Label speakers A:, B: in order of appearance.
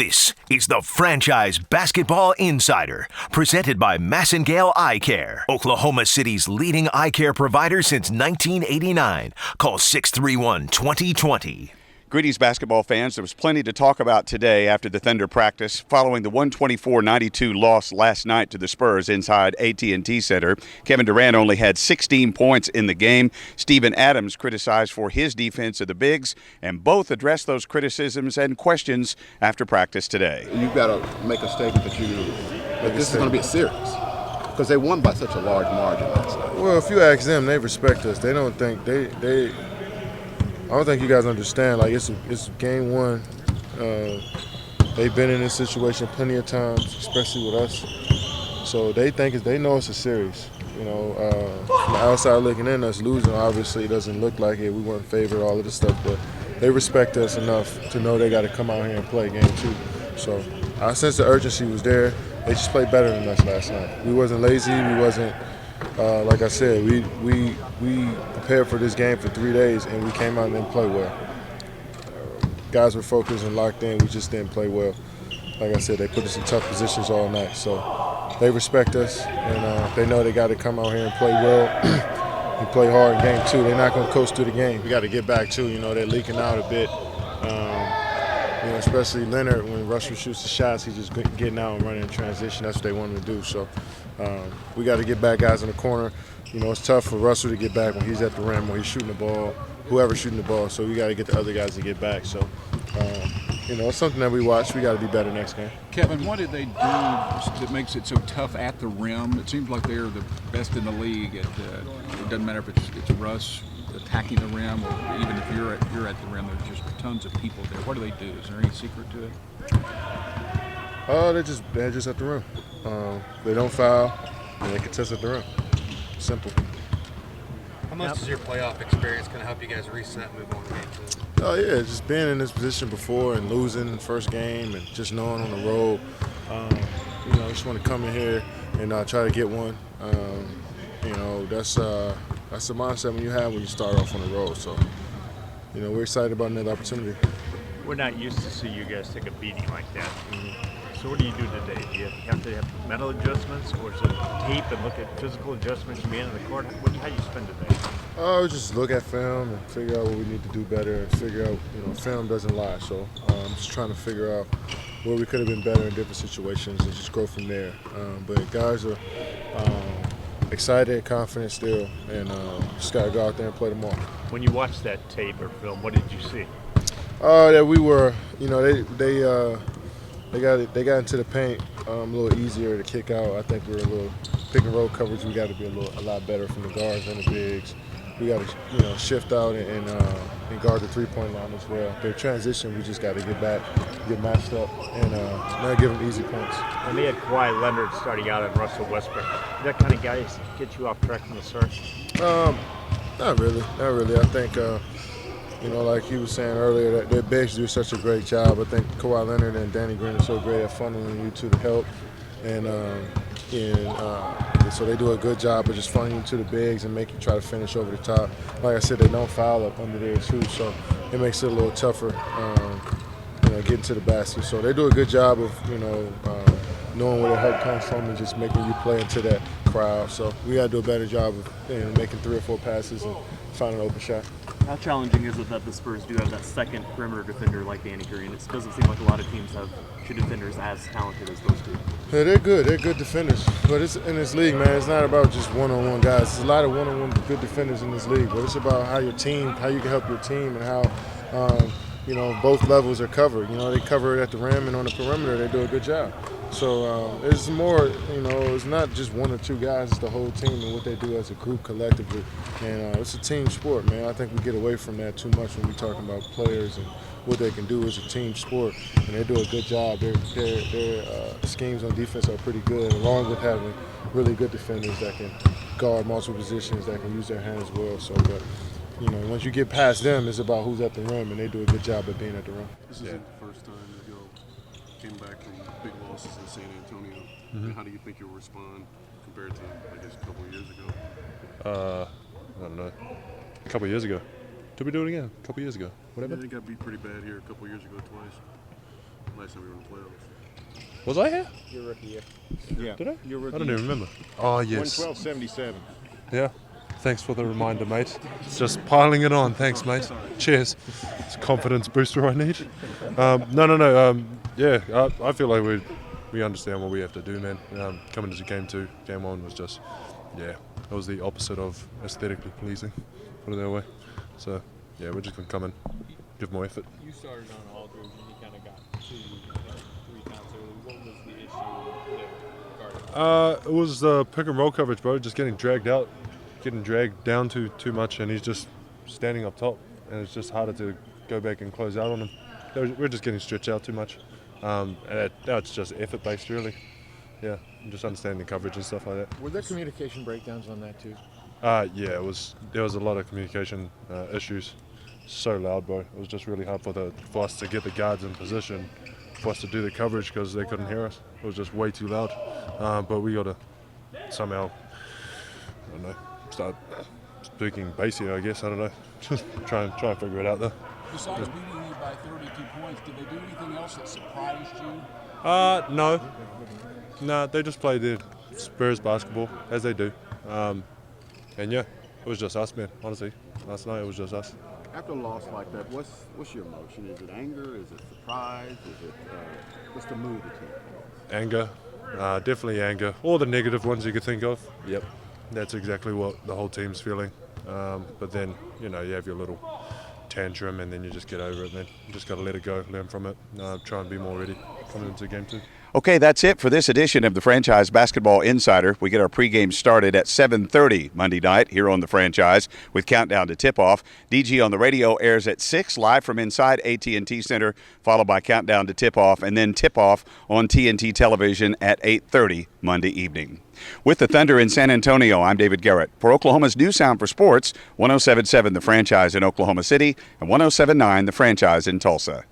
A: This is the Franchise Basketball Insider, presented by Massengale Eye Care, Oklahoma City's leading eye care provider since 1989. Call 631-2020.
B: Greetings, basketball fans. There was plenty to talk about today after the Thunder practice following the 124-92 loss last night to the Spurs inside AT&T Center. Kevin Durant only had 16 points in the game. Steven Adams criticized for his defense of the bigs, and both addressed those criticisms and questions after practice today.
C: You've got to make a statement that this is going to be a series because they won by such a large margin last night.
D: Well, if you ask them, they respect us. They don't think I don't think you guys understand. Like it's game one. They've been in this situation plenty of times, especially with us. So they know it's a series. You know, from the outside looking in, us losing obviously doesn't look like it. We weren't favored, all of this stuff, but they respect us enough to know they got to come out here and play game two. So our sense of urgency was there. They just played better than us last night. We wasn't lazy. We wasn't. Like I said, we prepared for this game for 3 days, and we came out and didn't play well. Guys were focused and locked in. We just didn't play well. Like I said, they put us in tough positions all night. So they respect us, and they know they got to come out here and play well and play hard in game two. They're not going to coast through the game. We got to get back, too. You know, they're leaking out a bit. You know, especially Leonard, when Russell shoots the shots, he's just getting out and running in transition. That's what they want him to do. So we got to get back guys in the corner. You know, it's tough for Russell to get back when he's at the rim or he's shooting the ball, whoever's shooting the ball. So we got to get the other guys to get back. So, you know, it's something that we watch. We got to be better next game.
E: Kevin, what did they do that makes it so tough at the rim? It seems like they're the best in the league. It doesn't matter if it's Russ attacking the rim, or even if you're at the rim, there's just tons of people there. What do they do? Is there any secret to it?
D: They're just at the rim. They don't foul, and they contest at the rim. Simple.
F: How much does your playoff experience kind of help you guys reset and move on to game two?
D: Oh yeah, just being in this position before and losing the first game and just knowing on the road, you know, I just want to come in here and try to get one. You know, that's the mindset when you start off on the road. So, you know, we're excited about another opportunity.
G: We're not used to see you guys take a beating like that. So what do you do today? Do you have to have mental adjustments, or is it tape and look at physical adjustments from the end of the court? How do you spend the day?
D: Just look at film and figure out what we need to do better and figure out, you know, film doesn't lie. So I'm just trying to figure out where we could have been better in different situations and just go from there. But guys are excited, confident still, and just got to go out there and play tomorrow.
G: When you watched that tape or film, what did you see?
D: That we were, you know, they got into the paint a little easier to kick out. I think we're a little pick and roll coverage. We got to be a lot better from the guards and the bigs. We got to, you know, shift out and guard the three-point line as well. Their transition, we just got to get back, get matched up, and not give them easy points.
G: And they had Kawhi Leonard starting out and Russell Westbrook. That kind of guys get you off track from the start?
D: Not really. I think, you know, like he was saying earlier, that their bigs do such a great job. I think Kawhi Leonard and Danny Green are so great at funneling you to the help, and so they do a good job of just funneling you to the bigs and make you try to finish over the top. Like I said, they don't foul up under there too, so it makes it a little tougher, you know, getting to the basket. So they do a good job of, you know, knowing where the help comes from and just making you play into that crowd. So we got to do a better job of, you know, making 3 or 4 passes and finding an open shot.
H: How challenging is it that the Spurs do have that second perimeter defender like Danny Green? It doesn't seem like a lot of teams have two defenders as talented as those two.
D: Yeah, they're good. They're good defenders. But it's in this league, man, it's not about just one-on-one guys. There's a lot of one-on-one good defenders in this league. But it's about how you can help your team and how, you know, both levels are covered. You know, they cover it at the rim and on the perimeter. They do a good job. So it's more, you know, it's not just 1 or 2 guys, it's the whole team and what they do as a group collectively. And it's a team sport, man. I think we get away from that too much when we're talking about players and what they can do as a team sport. And they do a good job. Their schemes on defense are pretty good, along with having really good defenders that can guard multiple positions, that can use their hands well. So, but, you know, once you get past them, it's about who's at the rim, and they do a good job of being at the rim.
I: This isn't the first time that y'all came back from big losses in San Antonio.
J: Mm-hmm.
I: How do you think you'll respond compared to, I guess, a couple of years ago?
J: I don't know. A couple of years ago. Did we do it again? A couple of years ago. Whatever.
I: Yeah, they got beat pretty bad here a couple of years ago twice. last time we were in the playoffs.
J: Was I here?
G: Your rookie year. Yeah.
J: Did I?
G: Your rookie
J: I don't even remember. Oh, yes.
G: 112.77.
J: Yeah. Thanks for the reminder, mate. It's just piling it on. Thanks, mate. Cheers. It's a confidence booster I need. No. Yeah, I feel like we understand what we have to do, man. Coming into game 2, game 1 was just, yeah, it was the opposite of aesthetically pleasing, put it that way. So, yeah, we're just going to come in, give more effort.
G: You started on Aldridge and he kind of got 2, 3 times early. What was the issue there guarding?
J: It was the pick and roll coverage, bro. Just getting dragged out, getting dragged down too much, and he's just standing up top, and it's just harder to go back and close out on him. We're just getting stretched out too much. And that's just effort based, really. Yeah, just understanding coverage and stuff like that.
C: Were there communication breakdowns on that too?
J: Yeah, there was a lot of communication issues. So loud, bro. It was just really hard for us to get the guards in position, for us to do the coverage because they couldn't hear us. It was just way too loud. But we got to somehow, I don't know, start speaking bass here, I guess. I don't know. Just try and figure it out though.
K: Besides beating you by 32 points, did they do anything else that surprised you?
J: No. No, they just played their Spurs basketball, as they do. And yeah, it was just us, man, honestly. Last night it was just us.
C: After a loss like that, what's your emotion? Is it anger? Is it surprise? Is it what's the mood that you have?
J: Anger, definitely anger. All the negative ones you could think of. Yep, that's exactly what the whole team's feeling. But then, you have your little tantrum and then you just get over it, man. You just got to let it go, learn from it, try and be more ready coming into game 2.
B: Okay, that's it for this edition of the Franchise Basketball Insider. We get our pregame started at 7:30 Monday night here on the Franchise with Countdown to Tip-Off. DG on the Radio airs at 6 live from inside AT&T Center, followed by Countdown to Tip-Off, and then Tip-Off on TNT Television at 8:30 Monday evening. With the Thunder in San Antonio, I'm David Garrett. For Oklahoma's new sound for sports, 107.7 The Franchise in Oklahoma City and 107.9 The Franchise in Tulsa.